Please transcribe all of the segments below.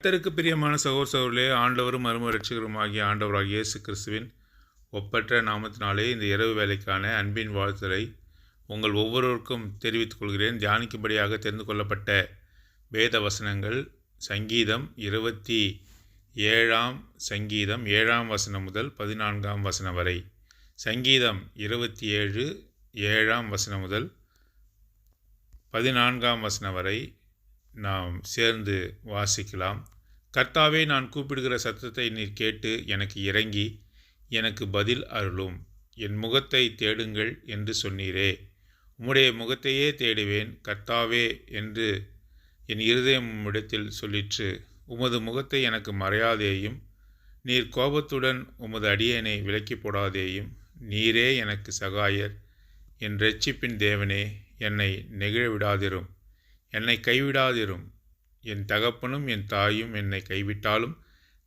கர்த்தருக்கு பிரியமான சகோதரர்களே, ஆண்டவரும் அருமை இரட்சகருமாகிய ஆண்டவராகிய இயேசு கிறிஸ்துவின் ஒப்பற்ற நாமத்தினாலே இந்த இரவு வேலைக்கான அன்பின் வாழ்த்துதலை உங்கள் ஒவ்வொருவருக்கும் தெரிவித்துக் கொள்கிறேன். தியானிக்கும்படியாக தெரிந்து கொள்ளப்பட்ட வேத வசனங்கள் சங்கீதம் 27 சங்கீதம் 7 வசனம் முதல் 14 வசனம் வரை. சங்கீதம் 27 7 வசனம் முதல் 14 வசனம் வரை நாம் சேர்ந்து வாசிக்கலாம். கர்த்தாவே, நான் கூப்பிடுகிற சத்தத்தை நீர் கேட்டு எனக்கு இறங்கி எனக்கு பதில் அருளும். என் முகத்தை தேடுங்கள் என்று சொன்னீரே. உம்முடைய முகத்தையே தேடுவேன் கர்த்தாவே என்று என் இருதயம் உம்மிடத்தில் சொல்லிற்று. உமது முகத்தை எனக்கு மறையாதேயும், நீர் கோபத்துடன் உமது அடியேனை விலக்கி போடாதேயும். நீரே எனக்கு சகாயர், என் இரட்சிப்பின் தேவனே, என்னை நெகிழ விடாதிரும், என்னை கைவிடாதிரும். என் தகப்பனும் என் தாயும் என்னை கைவிட்டாலும்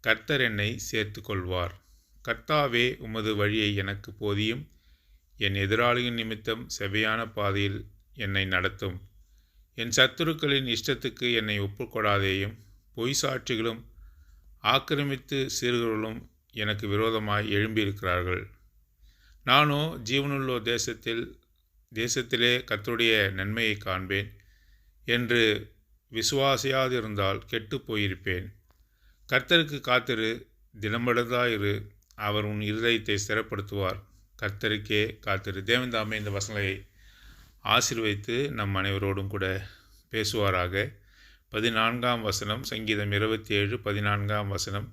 கர்த்தர் என்னை சேர்த்து கொள்வார். கர்த்தாவே, உமது வழியை எனக்கு போதியும், என் எதிராளியின் நிமித்தம் செவ்வையான பாதையில் என்னை நடத்தும். என் சத்துருக்களின் இஷ்டத்துக்கு என்னை ஒப்புக்கொடாதேயும். பொய் சாட்சிகளும் ஆக்கிரமித்து சீர்களும் எனக்கு விரோதமாய் எழும்பியிருக்கிறார்கள். நானோ ஜீவனுள்ளோ தேசத்திலே கர்த்தருடைய நன்மையை காண்பேன் என்று விசுவாசியாதிருந்தால் கெட்டு போயிருப்பேன். கர்த்தருக்கு காத்திரு, தினமடந்தாயிரு, அவர் உன் இருதயத்தை ஸ்திரப்படுத்துவார். கர்த்தருக்கே காத்திரு. தேவந்தாமே இந்த வசனங்களை ஆசீர்வதித்து நம் அனைவரோடும் கூட பேசுவாராக. 14 வசனம் சங்கீதம் 27 14 வசனம்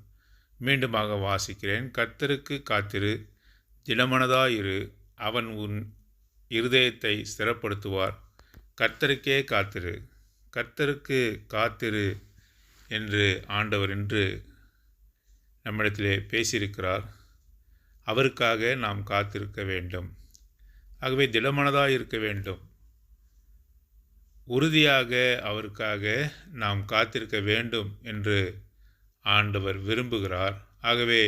மீண்டுமாக வாசிக்கிறேன். கர்த்தருக்கு காத்திரு, திடமனதாயிரு, அவன் உன் இருதயத்தை ஸ்திரப்படுத்துவார். கர்த்தருக்கே காத்திரு. கர்த்தருக்கு காத்திரு என்று ஆண்டவர் இன்று நம்மிடத்திலே பேசியிருக்கிறார். அவருக்காக நாம் காத்திருக்க வேண்டும். ஆகவே திடமனதாக இருக்க வேண்டும். உறுதியாக அவருக்காக நாம் காத்திருக்க வேண்டும் என்று ஆண்டவர் விரும்புகிறார். ஆகவே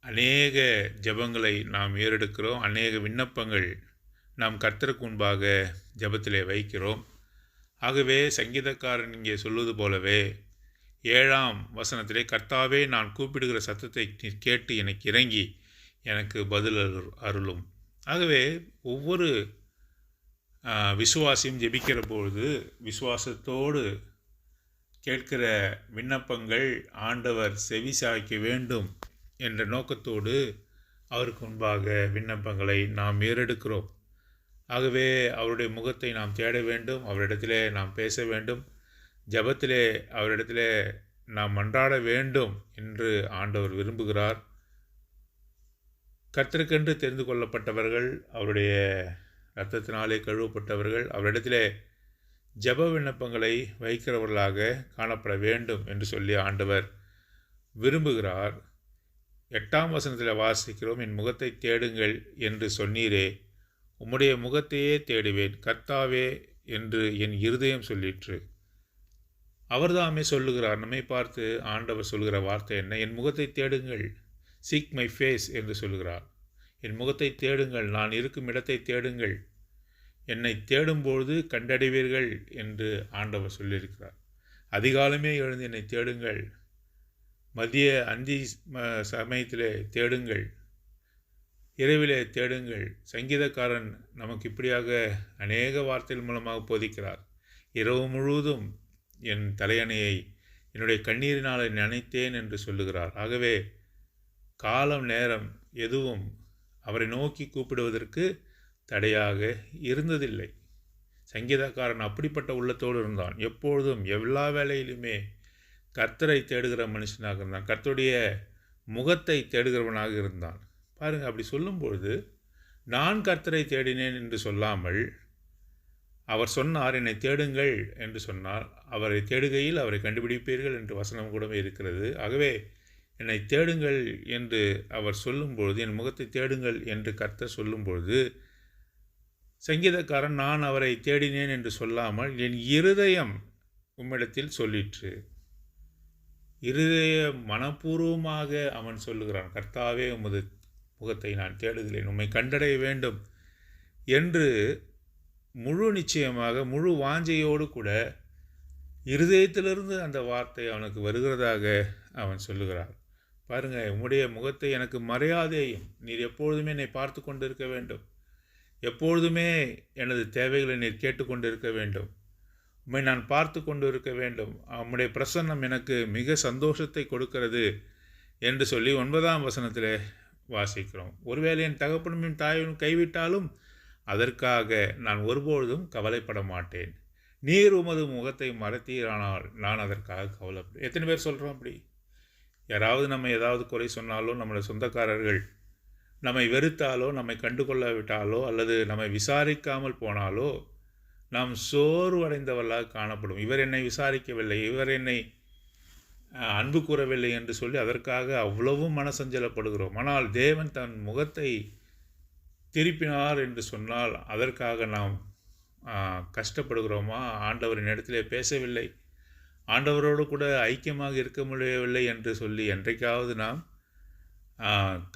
அநேக ஜெபங்களை நாம் ஏறெடுக்கிறோம். அநேக விண்ணப்பங்கள் நாம் கர்த்தருக்கு முன்பாக ஜெபத்திலே வைக்கிறோம். ஆகவே சங்கீதக்காரன் இங்கே சொல்வது போலவே 7 வசனத்திலே, கர்த்தாவே, நான் கூப்பிடுகிற சத்தத்தை கேட்டு எனக்கு இறங்கி எனக்கு பதில் அருளும். ஆகவே ஒவ்வொரு விசுவாசியும் ஜெபிக்கிற பொழுது விசுவாசத்தோடு கேட்கிற விண்ணப்பங்கள் ஆண்டவர் செவி சாய்க்க வேண்டும் என்ற நோக்கத்தோடு அவருக்கு முன்பாக விண்ணப்பங்களை நாம் ஏறெடுக்கிறோம். ஆகவே அவருடைய முகத்தை நாம் தேட வேண்டும், அவரிடத்திலே நாம் பேச வேண்டும், ஜெபத்திலே அவரிடத்திலே நாம் மன்றாட வேண்டும் என்று ஆண்டவர் விரும்புகிறார். கர்த்தருக்கென்று தெரிந்து கொள்ளப்பட்டவர்கள், அவருடைய இரத்தத்தினாலே கழுவப்பட்டவர்கள், அவரிடத்திலே ஜெப விண்ணப்பங்களை வைக்கிறவர்களாக காணப்பட வேண்டும் என்று சொல்லி ஆண்டவர் விரும்புகிறார். 8 வசனத்தில் வாசிக்கிறோம், என் முகத்தை தேடுங்கள் என்று சொன்னீரே. உம்முடைய முகத்தையே தேடுவேன் கர்த்தாவே என்று என் இருதயம் சொல்லிற்று. அவர்தாமே சொல்லுகிறார். நம்மை பார்த்து ஆண்டவர் சொல்கிற வார்த்தை என்ன? என் முகத்தை தேடுங்கள், சீக் மை ஃபேஸ் என்று சொல்கிறார். என் முகத்தை தேடுங்கள், நான் இருக்கும் இடத்தை தேடுங்கள், என்னை தேடும்பொழுது கண்டடைவீர்கள் என்று ஆண்டவர் சொல்லியிருக்கிறார். அதிகாலமே எழுந்து என்னை தேடுங்கள், மதிய அந்தி சமயத்திலே தேடுங்கள், இரவிலே தேடுங்கள். சங்கீதக்காரன் நமக்கு இப்படியாக அநேக வார்த்தைகள் மூலமாக போதிக்கிறார். இரவு முழுவதும் என் தலையணையை என்னுடைய கண்ணீரினால் நினைத்தேன் என்று சொல்லுகிறார். ஆகவே காலம் நேரம் எதுவும் அவரை நோக்கி கூப்பிடுவதற்கு தடையாக இருந்ததில்லை. சங்கீதக்காரன் அப்படிப்பட்ட உள்ளத்தோடு இருந்தான். எப்பொழுதும் எல்லா வேளையிலுமே கர்த்தரை தேடுகிற மனுஷனாக இருந்தான். கர்த்தருடைய முகத்தை தேடுகிறவனாக இருந்தான். பாருங்கள், அப்படி சொல்லும்பொழுது நான் கர்த்தரை தேடினேன் என்று சொல்லாமல் அவர் சொன்னார், என்னை தேடுங்கள் என்று சொன்னார். அவரை தேடுகையில் அவரை கண்டுபிடிப்பீர்கள் என்று வசனம் கூட இருக்கிறது. ஆகவே என்னை தேடுங்கள் என்று அவர் சொல்லும்பொழுது, என் முகத்தை தேடுங்கள் என்று கர்த்தர் சொல்லும்பொழுது, சங்கீதக்காரன் நான் அவரை தேடினேன் என்று சொல்லாமல் என் இருதயம் உம்மிடத்தில் சொல்லிற்று. இருதய மனப்பூர்வமாக அவன் சொல்லுகிறான், கர்த்தாவே, உமது முகத்தை நான் தேடுகிறேன், உம்மை கண்டடைய வேண்டும் என்று முழு நிச்சயமாக முழு வாஞ்சையோடு கூட இருதயத்திலிருந்து அந்த வார்த்தை அவனுக்கு வருகிறதாக அவன் சொல்லுகிறார். பாருங்க, உம்முடைய முகத்தை எனக்கு மறையாதேயும், நீர் எப்பொழுதுமே என்னை பார்த்து கொண்டு இருக்க வேண்டும், எப்பொழுதுமே எனது தேவைகளை நீர் கேட்டுக்கொண்டு இருக்க வேண்டும், உம்மை நான் பார்த்து கொண்டு இருக்க வேண்டும், உம்முடைய பிரசன்னம் எனக்கு மிக சந்தோஷத்தை கொடுக்கிறது என்று சொல்லி 9ஆம் வசனத்தில் வாசிக்கிறோம். ஒருவேளை என் தகப்பனும் என் தாயும் கைவிட்டாலும் அதற்காக நான் ஒருபொழுதும் கவலைப்பட மாட்டேன், நீர் உமது முகத்தை மறைத்தீரானால் நான் அதற்காக கவலைப்படும். எத்தனை பேர் சொல்கிறோம் அப்படி? யாராவது நம்ம ஏதாவது குறை சொன்னாலோ, நம்முடைய சொந்தக்காரர்கள் நம்மை வெறுத்தாலோ, நம்மை கண்டுகொள்ளாவிட்டாலோ, அல்லது நம்மை விசாரிக்காமல் போனாலோ நாம் சோர்வடைந்தவர்களாக காணப்படும். இவர் என்னை விசாரிக்கவில்லை, இவர் என்னை அன்பு கூறவில்லை என்று சொல்லி அதற்காக அவ்வளவும் மனசஞ்சலப்படுகிறோம். ஆனால் தேவன் தன் முகத்தை திருப்பினார் என்று சொன்னால் அதற்காக நாம் கஷ்டப்படுகிறோமா? ஆண்டவரின் இடத்திலே பேசவில்லை, ஆண்டவரோடு கூட ஐக்கியமாக இருக்க முடியவில்லை என்று சொல்லி என்றைக்காவது நாம்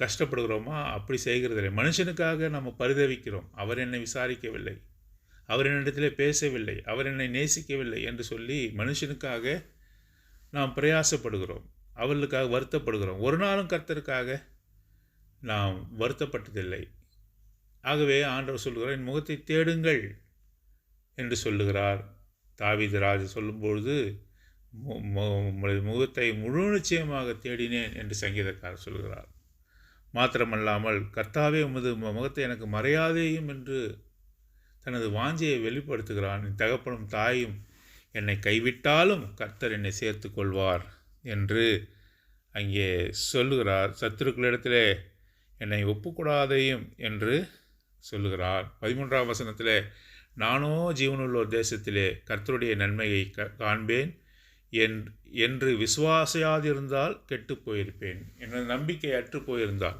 கஷ்டப்படுகிறோமா? அப்படி செய்கிறதில்லை. மனுஷனுக்காக நம்ம பரிதவிக்கிறோம். அவர் என்னை விசாரிக்கவில்லை, அவர் என்னிடத்திலே பேசவில்லை, அவர் என்னை நேசிக்கவில்லை என்று சொல்லி மனுஷனுக்காக நாம் பிரயாசப்படுகிறோம், அவர்களுக்காக வருத்தப்படுகிறோம். ஒரு நாளும் கர்த்தருக்காக நாம் வருத்தப்பட்டதில்லை. ஆகவே ஆண்டவர் சொல்லுகிறார், என் முகத்தை தேடுங்கள் என்று சொல்லுகிறார். தாவீது ராஜா சொல்லும்பொழுது முகத்தை முழு நிச்சயமாக தேடினேன் என்று சங்கீதக்காரர் சொல்கிறார். மாத்திரமல்லாமல் கர்த்தாவே உமது முகத்தை எனக்கு மறையாதேயும் என்று தனது வாஞ்சையை வெளிப்படுத்துகிறான். என் தகப்பனும் தாயும் என்னை கைவிட்டாலும் கர்த்தர் என்னை சேர்த்து கொள்வார் என்று அங்கே சொல்லுகிறார். சத்துருக்களிடத்திலே என்னை ஒப்புக்கூடாதையும் என்று சொல்லுகிறார். 13ஆம் வசனத்திலே நானோ ஜீவனுள்ளோர் தேசத்திலே கர்த்தருடைய நன்மையை காண்பேன் என்று விசுவாசியாதிருந்தால் கெட்டு போயிருப்பேன். எனது நம்பிக்கை அற்று போயிருந்தால்,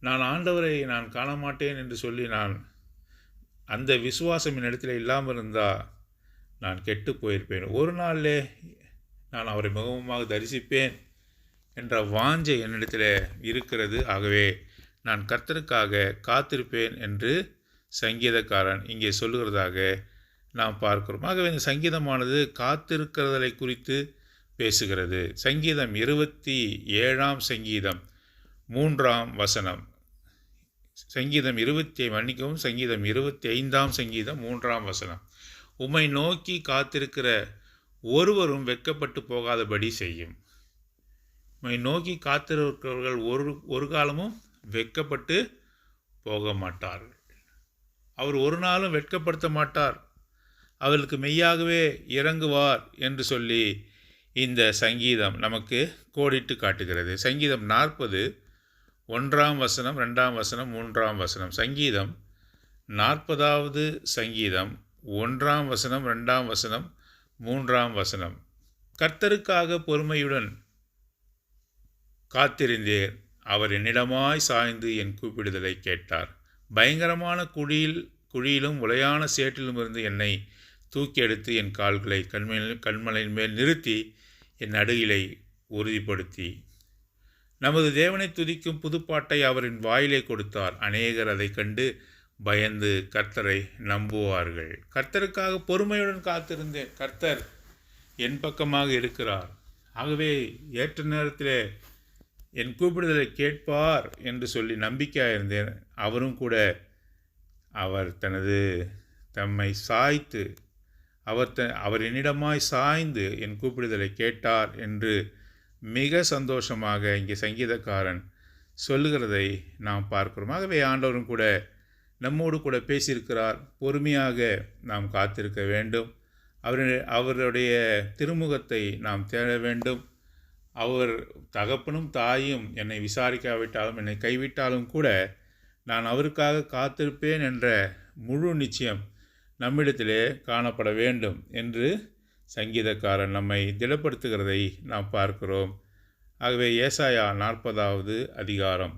நான் ஆண்டவரை நான் காண மாட்டேன் என்று சொல்லி நான் அந்த விசுவாசம் என்னிடத்தில் இல்லாமல் இருந்தால் நான் கெட்டு போயிருப்பேன். ஒரு நாளிலே நான் அவரை முகமுமாக தரிசிப்பேன் என்ற வாஞ்சை என்னிடத்தில் இருக்கிறது. ஆகவே நான் கர்த்தருக்காக காத்திருப்பேன் என்று சங்கீதக்காரன் இங்கே சொல்லுகிறதாக நாம் பார்க்கிறோம். ஆகவே இந்த சங்கீதமானது காத்திருக்கிறதை குறித்து பேசுகிறது. சங்கீதம் 27ஆம் சங்கீதம் 3ஆம் வசனம், சங்கீதம் 25ஆம் சங்கீதம் 3ஆம் வசனம், உம்மை நோக்கி காத்திருக்கிற ஒருவரும் வெட்கப்பட்டு போகாதபடி செய்யும். உம்மை நோக்கி காத்திருக்கிறவர்கள் ஒரு காலமும் வெட்கப்பட்டு போக மாட்டார்கள். அவர் ஒரு நாளும் வெட்கப்படுத்த மாட்டார், அவர்களுக்கு மெய்யாகவே இறங்குவார் என்று சொல்லி இந்த சங்கீதம் நமக்கு கோடிட்டு காட்டுகிறது. சங்கீதம் 40 1ஆம் வசனம் 2ஆம் வசனம் 3ஆம் வசனம். சங்கீதம் 40வது சங்கீதம் 1ஆம் வசனம் 2ஆம் வசனம் 3ஆம் வசனம். கர்த்தருக்காக பொறுமையுடன் காத்திருந்தேன், அவர் என்னிடமாய் சாய்ந்து என் கூப்பிடுதலை கேட்டார். பயங்கரமான குழியிலும் உளையான சேற்றிலும் இருந்து என்னை தூக்கி எடுத்து என் கால்களை கண்மலையின் மேல் நிறுத்தி என் நடுகிலை உறுதிப்படுத்தி நமது தேவனை துதிக்கும் புதுப்பாட்டை அவரின் வாயிலே கொடுத்தார். அநேகர் அதை கண்டு பயந்து கர்த்தரை நம்புவார்கள். கர்த்தருக்காக பொறுமையுடன் காத்திருந்தேன், கர்த்தர் என் பக்கமாக இருக்கிறார், ஆகவே ஏற்ற நேரத்தில் என் கூப்பிடுதலை கேட்பார் என்று சொல்லி நம்பிக்கையாக இருந்தேன். அவரும் கூட அவர் தம்மை சாய்த்து அவர் என்னிடமாய் சாய்ந்து என் கூப்பிடுதலை கேட்டார் என்று மிக சந்தோஷமாக இங்கே சங்கீதக்காரன் சொல்லுகிறதை நாம் பார்க்கிறோம். ஆகவே ஆண்டவரும் கூட நம்மோடு கூட பேசியிருக்கிறார். பொறுமையாக நாம் காத்திருக்க வேண்டும். அவருடைய திருமுகத்தை நாம் தேட வேண்டும். அவர் தகப்பனும் தாயும் என்னை விசாரிக்காவிட்டாலும் என்னை கைவிட்டாலும் கூட நான் அவருக்காக காத்திருப்பேன் என்ற முழு நிச்சயம் நம்மிடத்திலே காணப்பட வேண்டும் என்று சங்கீதக்காரன் நம்மை திடப்படுத்துகிறதை நாம் பார்க்கிறோம். ஆகவே ஏசாயா 40வது அதிகாரம்,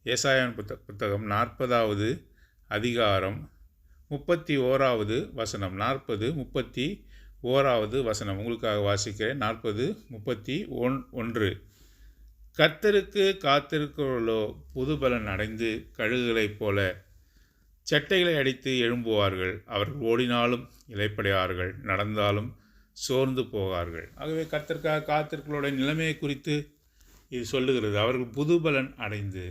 ஏசாயான் புத்தகம் 40வது அதிகாரம் 31வது வசனம், 40:31வது வசனம் உங்களுக்காக வாசிக்கிறேன். 40:31. கர்த்தருக்கு காத்திருக்கிறவர்களோ புதுபலன் அடைந்து கழுகுகளைப் போல செட்டைகளை அடித்து எழும்புவார்கள். அவர்கள் ஓடினாலும் இளைப்படையார்கள், நடந்தாலும் சோர்ந்து போகார்கள். ஆகவே கர்த்தருக்காக காத்திருக்கிறவருடைய நிலைமையை குறித்து இது சொல்லுகிறது. அவர்கள் புதுபலன் அடைந்து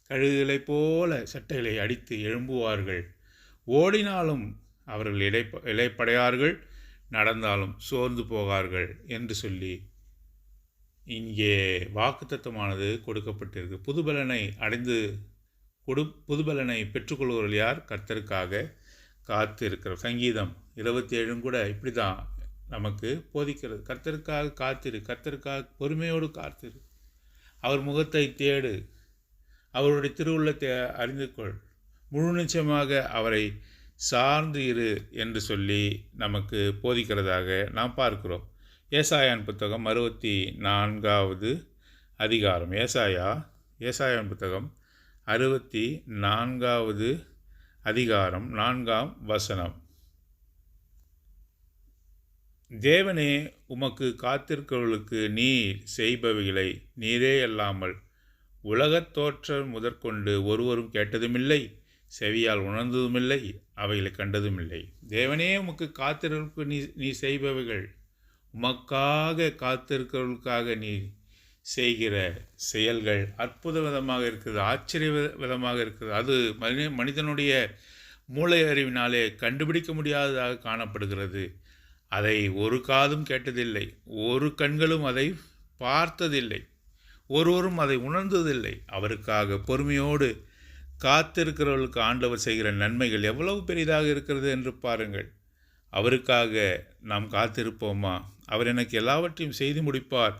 கழுகுகளைப் போல செட்டைகளை அடித்து எழும்புவார்கள். ஓடினாலும் அவர்கள் இளைப்படையார்கள், நடந்தாலும் சோர்ந்து போகார்கள் என்று சொல்லி இங்கே வாக்குத்தத்தமானது கொடுக்கப்பட்டிருக்கு. புதுபலனை பெற்றுக்கொள்வர்கள் யார்? கர்த்தருக்காக காத்து இருக்கிற. சங்கீதம் 27 கூட இப்படி தான் நமக்கு போதிக்கிறது. கர்த்தருக்காக காத்திரு, கர்த்தருக்காக பொறுமையோடு காத்திரு, அவர் முகத்தை தேடு, அவருடைய திருவுள்ளத்தை அறிந்து கொள், முழு நிச்சயமாக அவரை சார்ந்து இரு என்று சொல்லி நமக்கு போதிக்கிறதாக நாம் பார்க்கிறோம். ஏசாயான் புத்தகம் 64வது அதிகாரம். ஏசாயான் புத்தகம் 64வது அதிகாரம் 4ஆம் வசனம். தேவனே, உமக்கு காத்திருக்கிறவர்களுக்கு நீர் செய்பவைகளை நீரே அல்லாமல் உலகத் தோற்றம் முதற்கொண்டு ஒருவரும் கேட்டதுமில்லை, செவியால் உணர்ந்ததுமில்லை, அவைகளை கண்டதுமில்லை. தேவனே, உமக்கு காத்திருக்க நீ செய்பவைகள், உமக்காக காத்திருக்கிறவர்களுக்காக நீ செய்கிற செயல்கள் அற்புத விதமாக இருக்கிறது, ஆச்சரிய விதமாக இருக்கிறது. அது மனிதனுடைய மூளை அறிவினாலே கண்டுபிடிக்க முடியாததாக காணப்படுகிறது. அதை ஒரு காதும் கேட்டதில்லை, ஒரு கண்களும் அதை பார்த்ததில்லை, ஒருவரும் அதை உணர்ந்ததில்லை. அவருக்காக பொறுமையோடு காத்திருக்கிறவர்களுக்கு ஆண்டவர் செய்கிற நன்மைகள் எவ்வளவு பெரிதாக இருக்கிறது என்று பாருங்கள். அவருக்காக நாம் காத்திருப்போமா? அவர் எனக்கு எல்லாவற்றையும் செய்து முடிப்பார்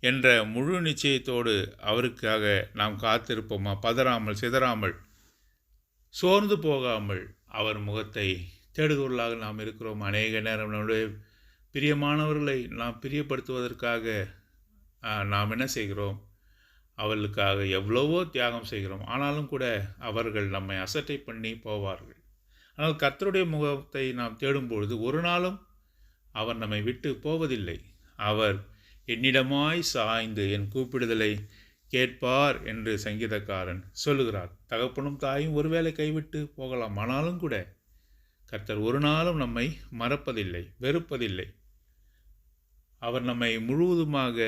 என்ற முழு நிச்சயத்தோடு அவருக்காக நாம் காத்திருப்போமா? பதறாமல், சிதறாமல், சோர்ந்து போகாமல் அவர் முகத்தை தேடுகிறவர்களாக நாம் இருக்கிறோம். அநேக நேரம் நம்முடைய பிரியமானவர்களை நாம் பிரியப்படுத்துவதற்காக நாம் என்ன செய்கிறோம்? அவர்களுக்காக எவ்வளவோ தியாகம் செய்கிறோம். ஆனாலும் கூட அவர்கள் நம்மை அசட்டை பண்ணி போவார்கள். ஆனால் கர்த்தருடைய முகத்தை நாம் தேடும்பொழுது ஒரு நாளும் அவர் நம்மை விட்டு போவதில்லை. அவர் என்னிடமாய் சாய்ந்து என் கூப்பிடுதலை கேட்பார் என்று சங்கீதக்காரன் சொல்லுகிறார். தகப்பனும் தாயும் ஒருவேளை கைவிட்டு போகலாம், ஆனாலும் கூட கர்த்தர் ஒரு நாளும் நம்மை மறப்பதில்லை, வெறுப்பதில்லை. அவர் நம்மை முழுவதுமாக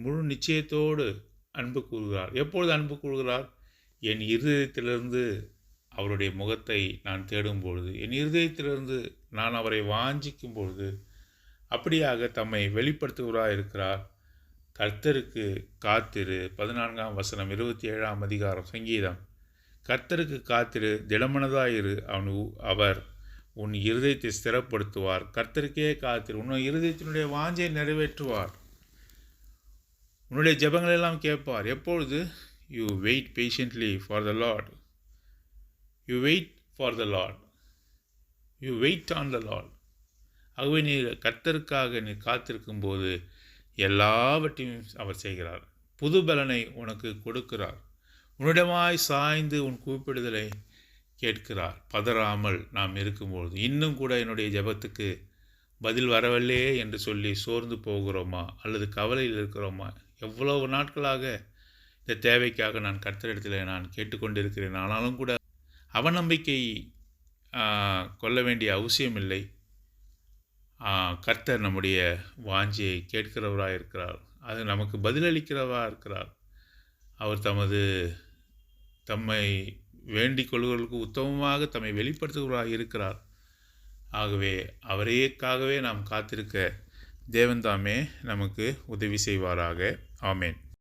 முழு நிச்சயத்தோடு அன்பு கூறுகிறார். எப்பொழுது அன்பு கூறுகிறார்? என் இருதயத்திலிருந்து அவருடைய முகத்தை நான் தேடும் பொழுது, என் இருதயத்திலிருந்து நான் அவரை வாஞ்சிக்கும் பொழுது அப்படியாக தம்மை வெளிப்படுத்துகிறார் இருக்கிறார். கர்த்தருக்கு காத்திரு. 14ஆம் வசனம், 27ஆம் அதிகாரம் சங்கீதம். கர்த்தருக்கு காத்திரு, திடமனதாயிரு, அவர் உன் இருதயத்தை ஸ்திரப்படுத்துவார். கர்த்தருக்கே காத்திரு, உன்னுடைய இருதயத்தினுடைய வாஞ்சை நிறைவேற்றுவார், உன்னுடைய ஜெபங்களெல்லாம் கேட்பார். எப்பொழுது? You wait patiently for the lord. You wait for the lord. You wait on the lord. ஆகவே நீ கர்த்தருக்காக நீ காத்திருக்கும்போது எல்லாவற்றையும் அவர் செய்கிறார். புது பலனை உனக்கு கொடுக்கிறார். உன்னிடமாய் சாய்ந்து உன் கூப்பிடுதலை கேட்கிறார். பதறாமல் நாம் இருக்கும்பொழுது, இன்னும் கூட என்னுடைய ஜெபத்துக்கு பதில் வரவில்லையே என்று சொல்லி சோர்ந்து போகிறோமா அல்லது கவலையில் இருக்கிறோமா? எவ்வளவு நாட்களாக இந்த தேவைக்காக நான் கர்த்தரிடத்தில் நான் கேட்டுக்கொண்டிருக்கிறேன், ஆனாலும் கூட அவநம்பிக்கை கொள்ள வேண்டிய அவசியமில்லை. கர்த்தர் நம்முடைய வாஞ்சியை கேட்கிறவராக இருக்கிறார். அது நமக்கு பதிலளிக்கிறவராக இருக்கிறார். அவர் தம்மை வேண்டிக் கொள்வர்களுக்கு உத்தமமாக தம்மை வெளிப்படுத்துகிறவராக இருக்கிறார். ஆகவே அவரையேக்காகவே நாம் காத்திருக்க தேவன் தாமே நமக்கு உதவி செய்வாராக. ஆமேன்.